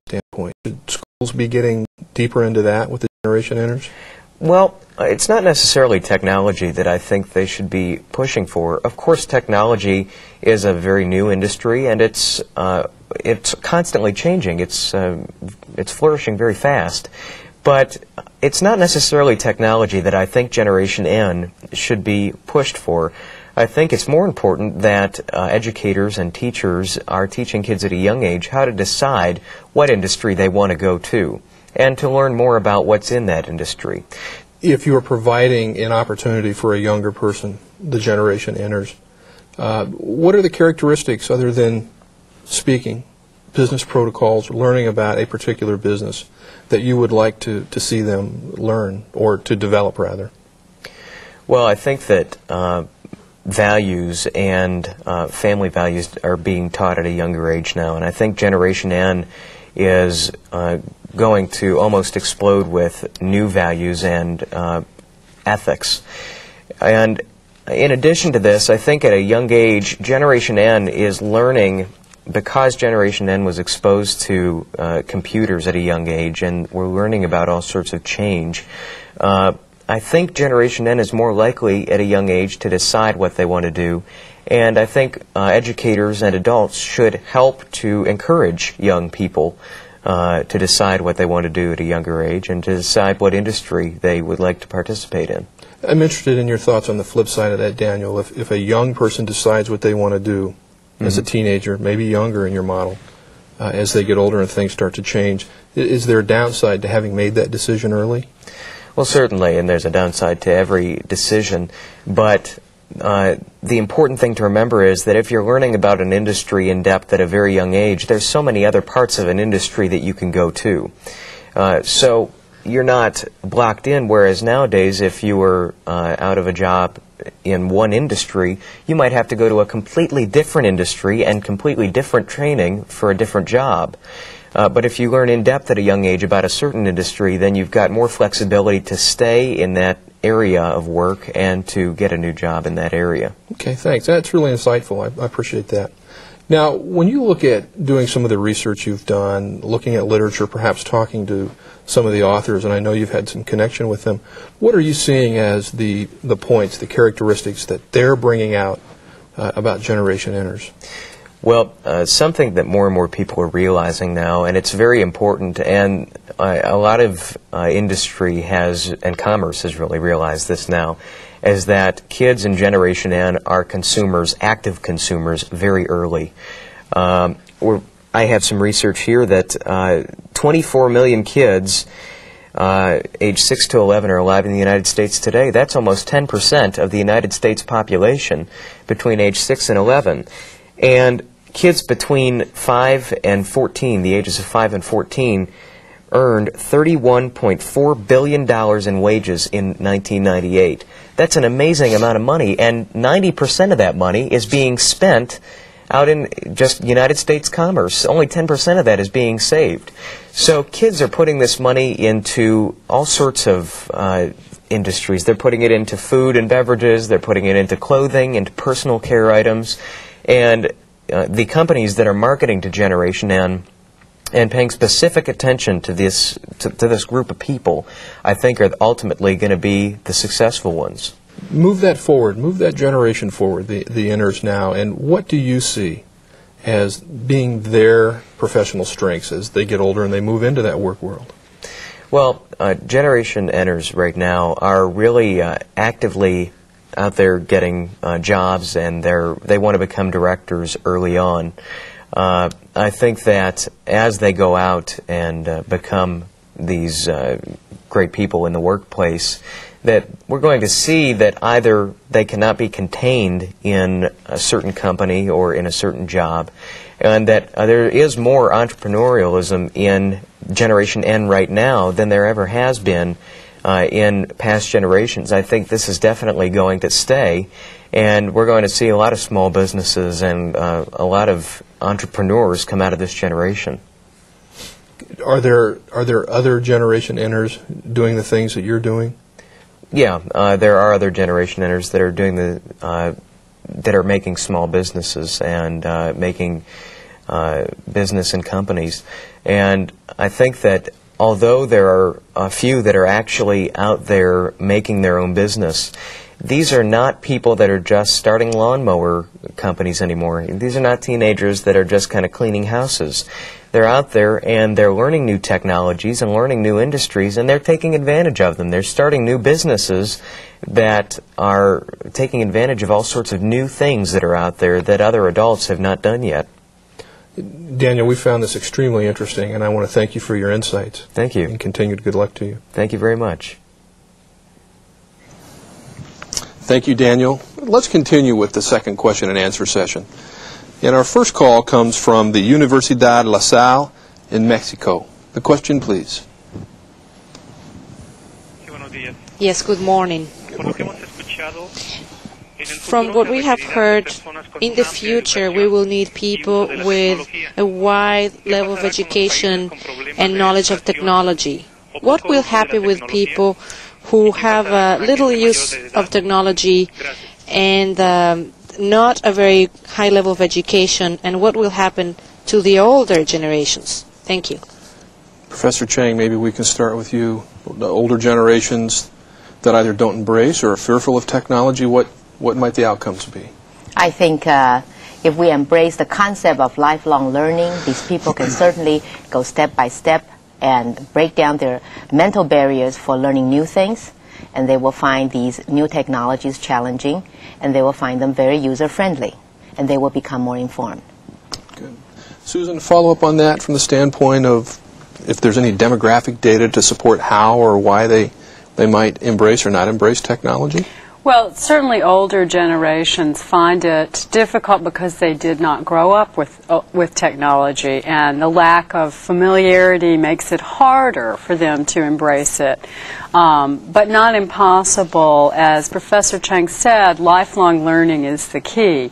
standpoint? Should schools be getting deeper into that with the Generation Enters? Well, it's not necessarily technology that I think they should be pushing for. Of course, technology is a very new industry, and it's constantly changing. It's flourishing very fast. But it's not necessarily technology that I think Generation N should be pushed for. I think it's more important that educators and teachers are teaching kids at a young age how to decide what industry they want to go to, and to learn more about what's in that industry. If you are providing an opportunity for a younger person, the Generation Enters, what are the characteristics, other than speaking, business protocols, learning about a particular business, that you would like to see them learn, or to develop, rather? Well, I think that values and family values are being taught at a younger age now, and I think Generation N is going to almost explode with new values and ethics. And in addition to this, I think at a young age, Generation N is learning, because Generation N was exposed to computers at a young age, and we're learning about all sorts of change. I think Generation N is more likely at a young age to decide what they want to do, and I think educators and adults should help to encourage young people to decide what they want to do at a younger age, and to decide what industry they would like to participate in. I'm interested in your thoughts on the flip side of that, Daniel. If a young person decides what they want to do as a teenager, maybe younger in your model, as they get older and things start to change, is there a downside to having made that decision early? Well, certainly, and there's a downside to every decision, but the important thing to remember is that if you're learning about an industry in depth at a very young age, there's so many other parts of an industry that you can go to. So you're not blocked in, whereas nowadays, if you were out of a job in one industry, you might have to go to a completely different industry and completely different training for a different job. But if you learn in depth at a young age about a certain industry, then you've got more flexibility to stay in that area of work and to get a new job in that area. Okay, thanks. That's really insightful. I appreciate that. Now, when you look at doing some of the research you've done, looking at literature, perhaps talking to some of the authors, and I know you've had some connection with them, what are you seeing as the points, the characteristics that they're bringing out about Generation Enters? Well, something that more and more people are realizing now, and it's very important, and a lot of industry has, and commerce has really realized this now, is that kids in Generation N are consumers, active consumers, very early. I have some research here that 24 million kids age 6 to 11 are alive in the United States today. That's almost 10% of the United States population between age 6 and 11. And kids between 5 and 14, the ages of 5 and 14, earned $31.4 billion in wages in 1998. That's an amazing amount of money, and 90% of that money is being spent out in just United States commerce. Only 10% of that is being saved. So kids are putting this money into all sorts of industries. They're putting it into food and beverages, they're putting it into clothing, into personal care items, and the companies that are marketing to Generation N and paying specific attention to this group of people, I think, are ultimately going to be the successful ones. Move that forward, move that generation forward, the Enters now, and what do you see as being their professional strengths as they get older and they move into that work world? Well, Generation Enters right now are really actively out there getting jobs, and they want to become directors early on. I think that as they go out and become these great people in the workplace, that we're going to see that either they cannot be contained in a certain company or in a certain job, and that there is more entrepreneurialism in Generation N right now than there ever has been in past generations. I think this is definitely going to stay, and we're going to see a lot of small businesses and a lot of entrepreneurs come out of this generation. Are there other Generation Enters doing the things that you're doing? Yeah, there are other Generation Enters that are doing that are making small businesses and making business and companies. And I think that although there are a few that are actually out there making their own business, these are not people that are just starting lawnmower companies anymore. These are not teenagers that are just kind of cleaning houses. They're out there and they're learning new technologies and learning new industries, and they're taking advantage of them. They're starting new businesses that are taking advantage of all sorts of new things that are out there that other adults have not done yet. Daniel, we found this extremely interesting, and I want to thank you for your insights. Thank you. And continued good luck to you. Thank you very much. Thank you, Daniel. Let's continue with the second question and answer session. And our first call comes from the Universidad La Salle in Mexico. The question, please. Yes, good morning. From what we have heard, in the future we will need people with a wide level of education and knowledge of technology. What will happen with people who have little use of technology and not a very high level of education, and what will happen to the older generations? Thank you. Professor Cheng, maybe we can start with you. The older generations that either don't embrace or are fearful of technology, what might the outcomes be? I think if we embrace the concept of lifelong learning, these people can certainly go step by step and break down their mental barriers for learning new things, and they will find these new technologies challenging, and they will find them very user-friendly, and they will become more informed. Good. Susan, follow up on that from the standpoint of if there's any demographic data to support how or why they might embrace or not embrace technology? Well, certainly older generations find it difficult because they did not grow up with technology, and the lack of familiarity makes it harder for them to embrace it. But not impossible. As Professor Cheng said, lifelong learning is the key.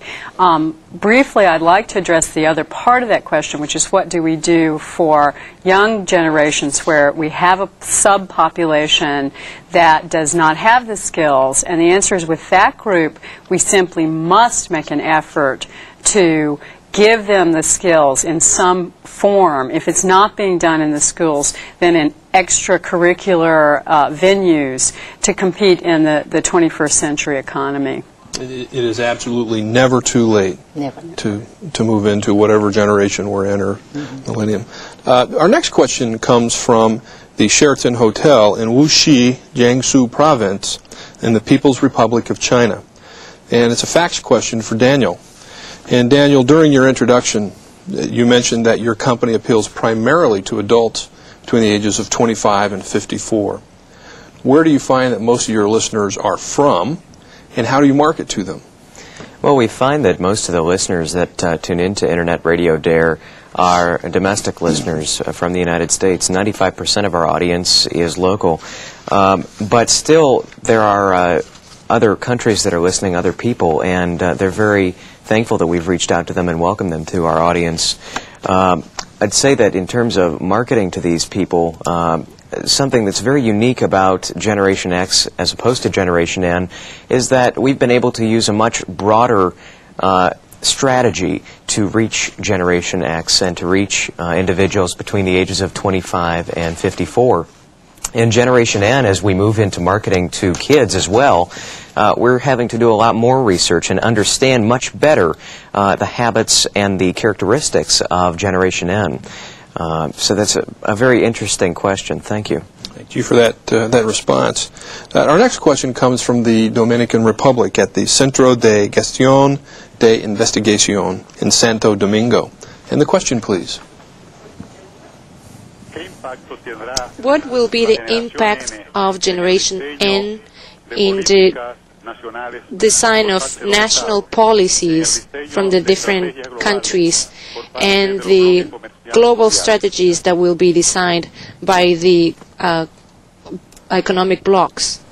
Briefly, I'd like to address the other part of that question, which is what do we do for young generations where we have a subpopulation that does not have the skills. And the answer is with that group, we simply must make an effort to give them the skills in some form. If it's not being done in the schools, then in extracurricular venues to compete in the 21st century economy. It is absolutely never too late to move into whatever generation we're in, or millennium. Our next question comes from the Sheraton Hotel in Wuxi, Jiangsu Province, in the People's Republic of China. And it's a facts question for Daniel. And Daniel, during your introduction, you mentioned that your company appeals primarily to adults between the ages of 25 and 54. Where do you find that most of your listeners are from, and how do you market to them? Well, we find that most of the listeners that tune into Internet Radio DAER are domestic listeners from the United States. 95% of our audience is local. But still, there are other countries that are listening, other people, and they're very thankful that we've reached out to them and welcomed them to our audience. I'd say that in terms of marketing to these people, something that's very unique about Generation X as opposed to Generation N is that we've been able to use a much broader strategy to reach Generation X and to reach individuals between the ages of 25 and 54. In Generation N, as we move into marketing to kids as well, we're having to do a lot more research and understand much better the habits and the characteristics of Generation N. So that's a very interesting question. Thank you. Thank you for that response. Our next question comes from the Dominican Republic at the Centro de Gestión de Investigación in Santo Domingo. And the question, please. What will be the impact of Generation N in the design of national policies from the different countries and the global strategies that will be designed by the economic blocs?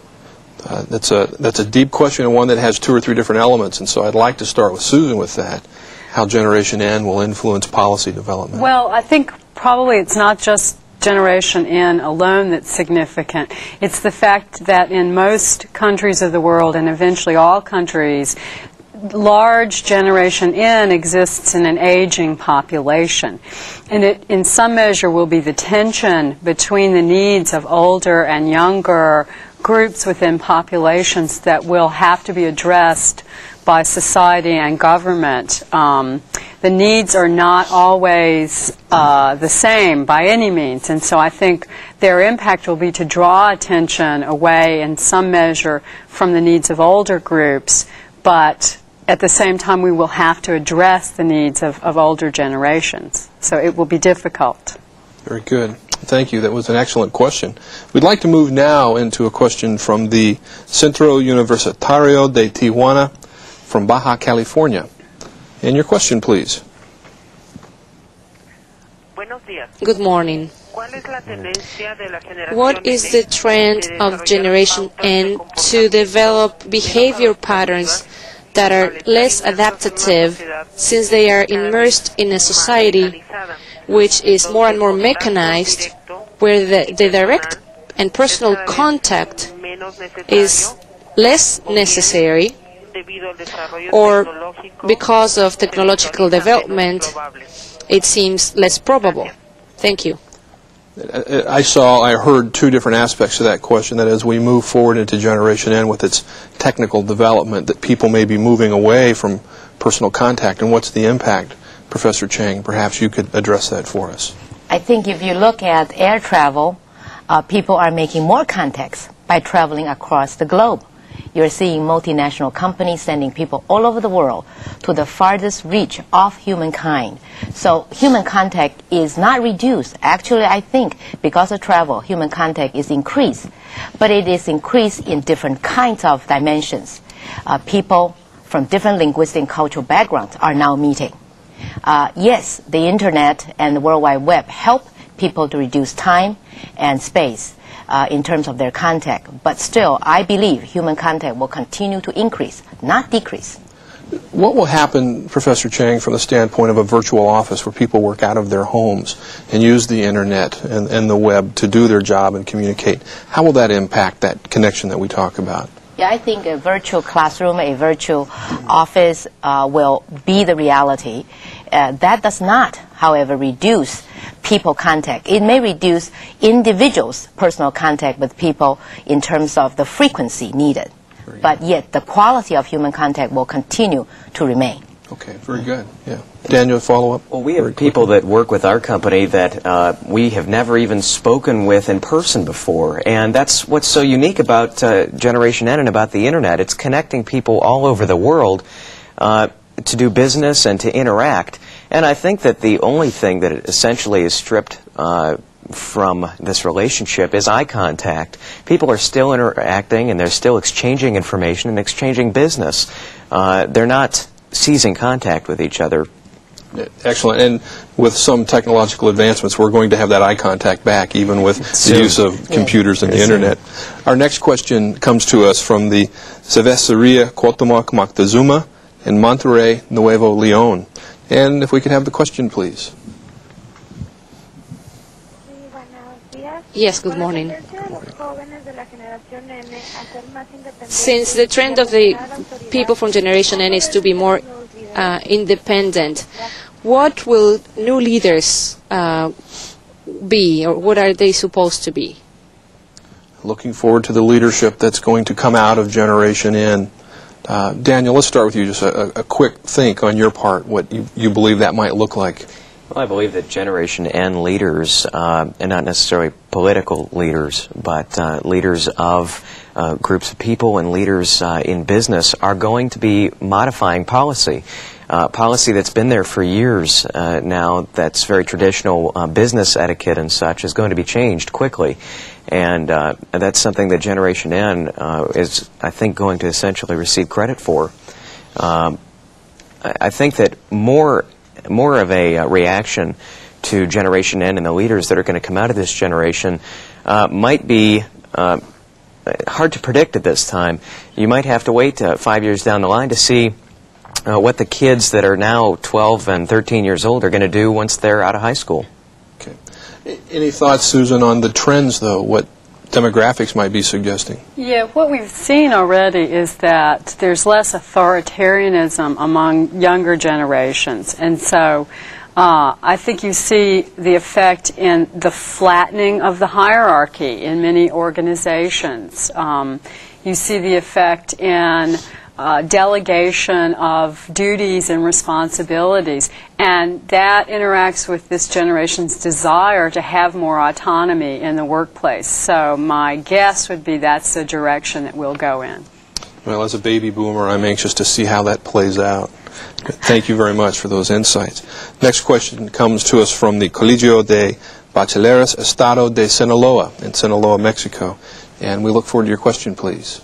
That's a deep question, and one that has two or three different elements, and so I'd like to start with Susan with that, how Generation N will influence policy development. Well, I think probably it's not just Generation N alone that's significant. It's the fact that in most countries of the world, and eventually all countries, large Generation N exists in an aging population. And it, in some measure, will be the tension between the needs of older and younger groups within populations that will have to be addressed by society and government. The needs are not always the same by any means, and so I think their impact will be to draw attention away in some measure from the needs of older groups, but at the same time we will have to address the needs of older generations. So it will be difficult. Very good. Thank you. That was an excellent question. We'd like to move now into a question from the Centro Universitario de Tijuana from Baja California. And your question, please. Good morning. What is the trend of Generation N to develop behavior patterns that are less adaptive since they are immersed in a society which is more and more mechanized, where the direct and personal contact is less necessary, or because of technological development, it seems less probable? Thank you. I heard two different aspects of that question. That as we move forward into Generation N with its technical development, that people may be moving away from personal contact, and what's the impact? Professor Cheng, perhaps you could address that for us. I think if you look at air travel, people are making more contacts by traveling across the globe. You're seeing multinational companies sending people all over the world to the farthest reach of humankind. So human contact is not reduced. Actually, I think because of travel, human contact is increased. But it is increased in different kinds of dimensions. People from different linguistic and cultural backgrounds are now meeting. Yes, the Internet and the World Wide Web help people to reduce time and space in terms of their contact. But still, I believe human contact will continue to increase, not decrease. What will happen, Professor Cheng, from the standpoint of a virtual office where people work out of their homes and use the Internet and the web to do their job and communicate? How will that impact that connection that we talk about? Yeah, I think a virtual classroom, a virtual office will be the reality. That does not, however, reduce people contact. It may reduce individuals' personal contact with people in terms of the frequency needed. But yet the quality of human contact will continue to remain. Okay, very good. Yeah. Daniel, follow-up? Well, we have people that work with our company that we have never even spoken with in person before, and that's what's so unique about Generation N and about the Internet. It's connecting people all over the world to do business and to interact. And I think that the only thing that essentially is stripped from this relationship is eye contact. People are still interacting and they're still exchanging information and exchanging business. They're not ceasing contact with each other. Excellent. And with some technological advancements, we're going to have that eye contact back, even with the use of computers and the Internet. Our next question comes to us from the Cerveceria Cuauhtémoc Moctezuma in Monterrey, Nuevo León. And if we could have the question, please. Yes, good morning. Since the trend of the people from Generation N is to be more independent, what will new leaders be, or what are they supposed to be? Looking forward to the leadership that's going to come out of Generation N. Daniel, let's start with you. Just a quick think on your part, what you believe that might look like. Well, I believe that Generation N leaders, and not necessarily political leaders, but leaders of groups of people and leaders in business are going to be modifying policy. Policy that's been there for years now, that's very traditional business etiquette and such, is going to be changed quickly. And that's something that Generation N is, I think, going to essentially receive credit for. I think that more of a reaction to Generation N and the leaders that are going to come out of this generation might be hard to predict at this time. You might have to wait 5 years down the line to see what the kids that are now 12 and 13 years old are going to do once they're out of high school. Okay. Any thoughts, Susan, on the trends, though? What demographics might be suggesting. Yeah, what we've seen already is that there's less authoritarianism among younger generations. And so I think you see the effect in the flattening of the hierarchy in many organizations. You see the effect in delegation of duties and responsibilities, and that interacts with this generation's desire to have more autonomy in the workplace. So my guess would be that's the direction that we'll go in. Well, as a baby boomer, I'm anxious to see how that plays out. Thank you very much for those insights. Next question comes to us from the Colegio de Bachilleres Estado de Sinaloa in Sinaloa, Mexico. And we look forward to your question, please.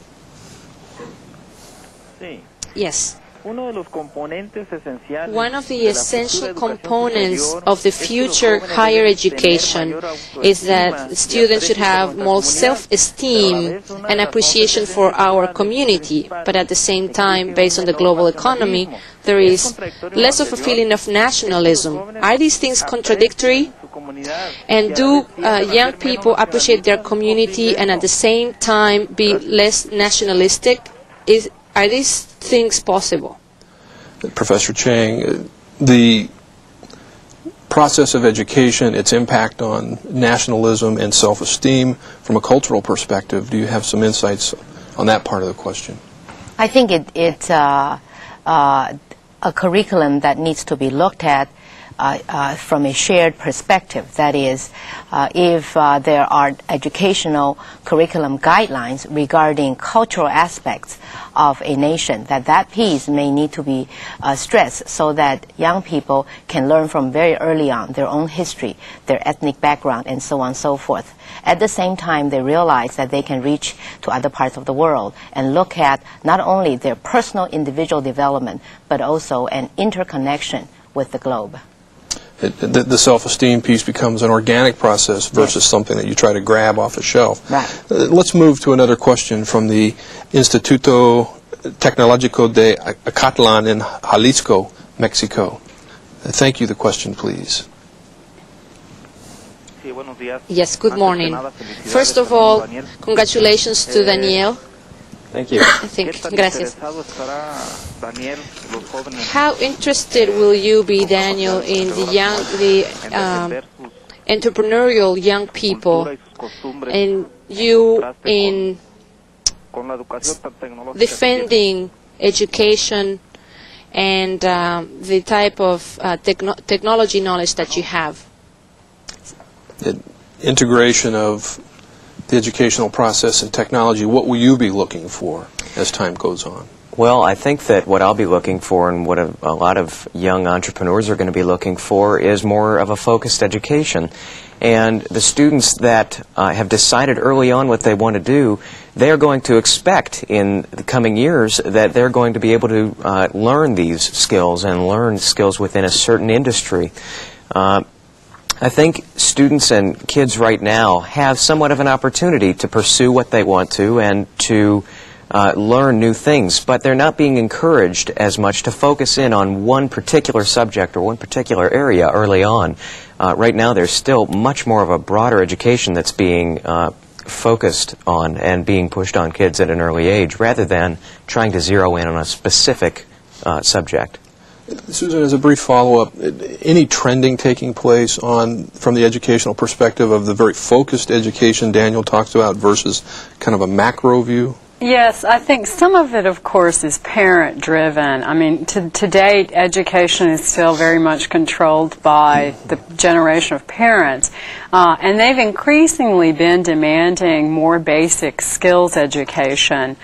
Yes. One of the essential components of the future higher education is that students should have more self-esteem and appreciation for our community, but at the same time, based on the global economy, there is less of a feeling of nationalism. Are these things contradictory? And do young people appreciate their community and at the same time be less nationalistic? Are these things possible? Professor Cheng, the process of education, its impact on nationalism and self-esteem from a cultural perspective, do you have some insights on that part of the question? I think it's a curriculum that needs to be looked at from a shared perspective. That is, if there are educational curriculum guidelines regarding cultural aspects of a nation, that piece may need to be stressed so that young people can learn from very early on their own history, their ethnic background, and so on and so forth. At the same time, they realize that they can reach to other parts of the world and look at not only their personal individual development, but also an interconnection with the globe. The self-esteem piece becomes an organic process versus something that you try to grab off a shelf. Right. Let's move to another question from the Instituto Tecnológico de Acatlán in Jalisco, Mexico. Thank you. The question, please. Yes, good morning. First of all, congratulations to Daniel. Thank you. Gracias. How interested will you be, Daniel, in the entrepreneurial young people, and you in defending education and the type of technology knowledge that you have? The integration of the educational process and technology, what will you be looking for as time goes on? Well, I think that what I'll be looking for and what a lot of young entrepreneurs are going to be looking for is more of a focused education. And the students that have decided early on what they want to do, they're going to expect in the coming years that they're going to be able to learn these skills and learn skills within a certain industry. I think students and kids right now have somewhat of an opportunity to pursue what they want to and to learn new things, but they're not being encouraged as much to focus in on one particular subject or one particular area early on. Right now there's still much more of a broader education that's being focused on and being pushed on kids at an early age rather than trying to zero in on a specific subject. Susan, as a brief follow-up, any trending taking place from the educational perspective of the very focused education Daniel talks about versus kind of a macro view? Yes, I think some of it, of course, is parent-driven. I mean, to date, education is still very much controlled by the generation of parents, and they've increasingly been demanding more basic skills education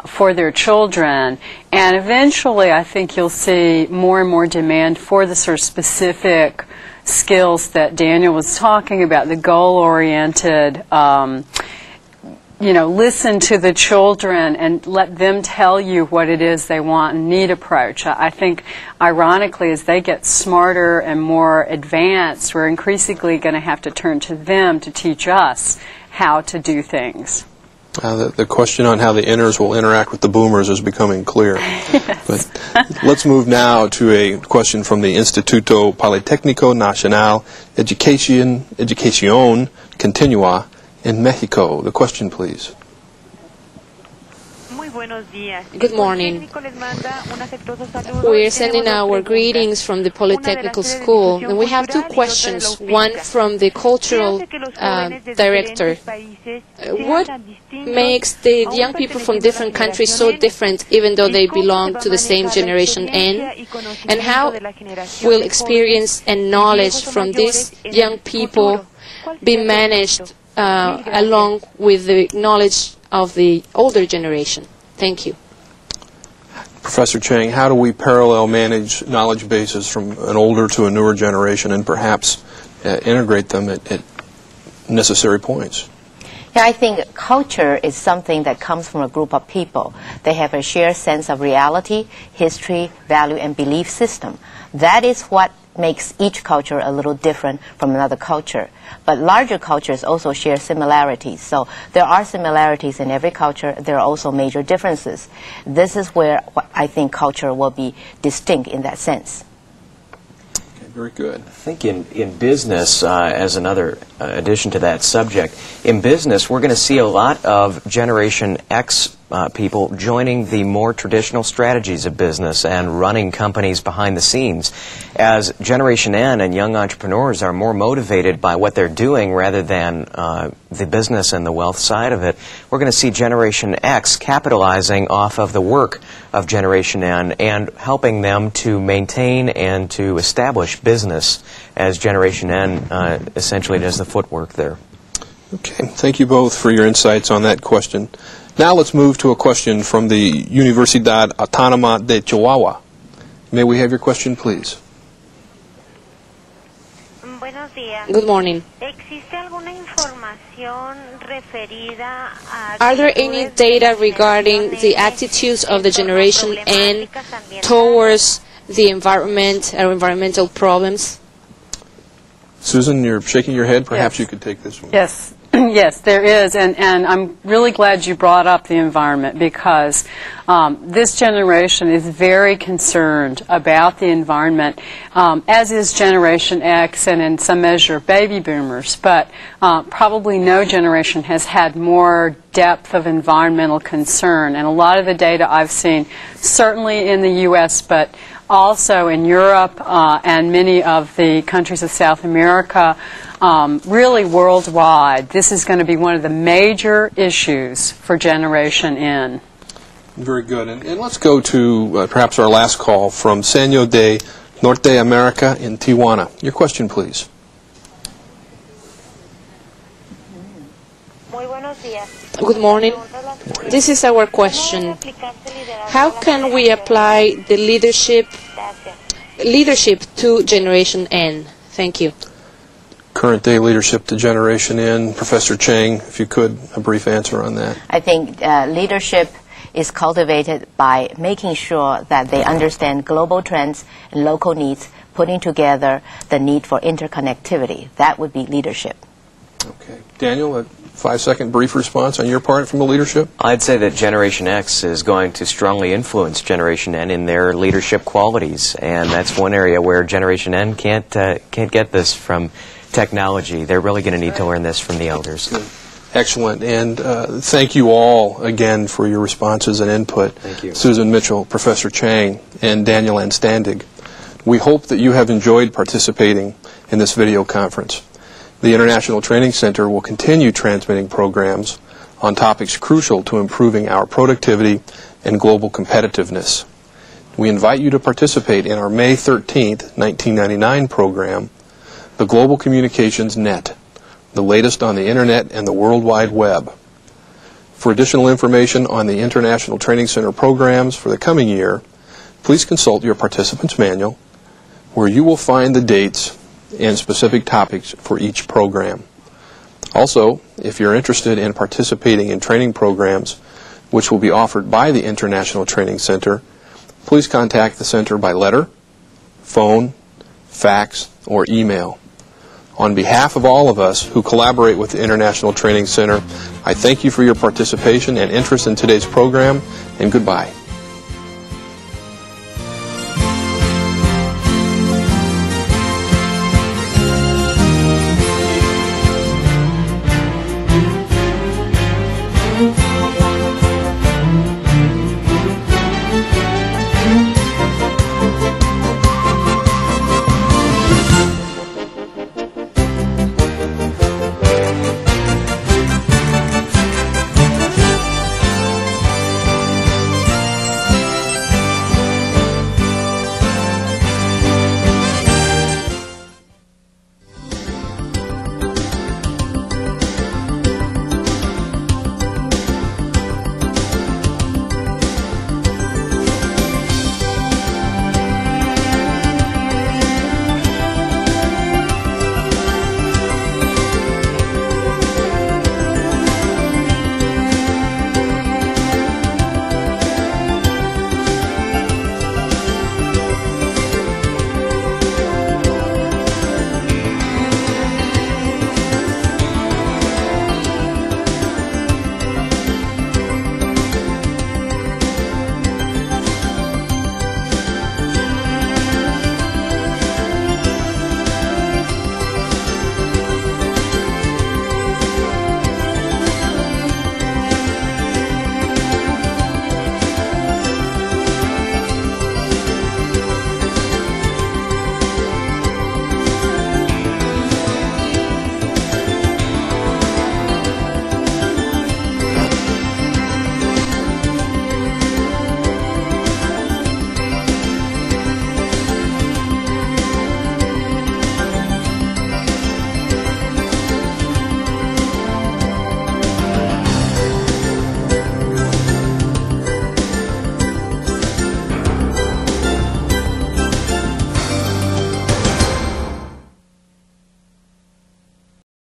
for their children, and eventually I think you'll see more and more demand for the sort of specific skills that Daniel was talking about, the goal-oriented, listen to the children and let them tell you what it is they want and need approach. I think, ironically, as they get smarter and more advanced, we're increasingly going to have to turn to them to teach us how to do things. The question on how the inners will interact with the boomers is becoming clear. Yes. But let's move now to a question from the Instituto Politécnico Nacional Educación Continua in Mexico. The question, please. Good morning. We are sending our greetings from the Polytechnical School, and we have two questions, one from the cultural director. What makes the young people from different countries so different, even though they belong to the same generation N? And how will experience and knowledge from these young people be managed along with the knowledge of the older generation? Thank you. Professor Cheng, how do we parallel manage knowledge bases from an older to a newer generation and perhaps integrate them at necessary points? Yeah, I think culture is something that comes from a group of people. They have a shared sense of reality, history, value, and belief system. That is what makes each culture a little different from another culture. But larger cultures also share similarities. So there are similarities in every culture. There are also major differences. This is where I think culture will be distinct in that sense. Okay, very good. I think in business, as another addition to that subject, in business we're going to see a lot of Generation X people joining the more traditional strategies of business and running companies behind the scenes. As Generation N and young entrepreneurs are more motivated by what they're doing rather than the business and the wealth side of it, we're going to see Generation X capitalizing off of the work of Generation N and helping them to maintain and to establish business as Generation N essentially does the footwork there. Okay, thank you both for your insights on that question. Now let's move to a question from the Universidad Autónoma de Chihuahua. May we have your question, please? Good morning. Are there any data regarding the attitudes of the Generation N towards the environment or environmental problems? Susan, you're shaking your head. Perhaps Yes. you could take this one. Yes. Yes, there is, and I'm really glad you brought up the environment because this generation is very concerned about the environment, as is Generation X and in some measure baby boomers, but probably no generation has had more depth of environmental concern. And a lot of the data I've seen, certainly in the U.S., but also in Europe and many of the countries of South America, really worldwide, this is going to be one of the major issues for Generation N. Very good. And let's go to perhaps our last call from Seño de Norte America in Tijuana. Your question, please. Good morning. This is our question. How can we apply the leadership to Generation N? Thank you. Current day leadership to Generation N. Professor Cheng, if you could, a brief answer on that. I think leadership is cultivated by making sure that they understand global trends and local needs, putting together the need for interconnectivity. That would be leadership. Okay. Daniel, a 5-second brief response on your part from the leadership? I'd say that Generation X is going to strongly influence Generation N in their leadership qualities, and that's one area where Generation N can't get this from technology. They're really going to need to learn this from the elders. Good. Excellent. And thank you all again for your responses and input. Thank you. Susan Mitchell, Professor Cheng, and Daniel Astandig. We hope that you have enjoyed participating in this video conference. The International Training Center will continue transmitting programs on topics crucial to improving our productivity and global competitiveness. We invite you to participate in our May 13th, 1999 program, The Global Communications Net, the latest on the Internet and the World Wide Web. For additional information on the International Training Center programs for the coming year, please consult your participant's manual, where you will find the dates and specific topics for each program. Also, if you're interested in participating in training programs which will be offered by the International Training Center, please contact the Center by letter, phone, fax, or email. On behalf of all of us who collaborate with the International Training Center, I thank you for your participation and interest in today's program, and goodbye.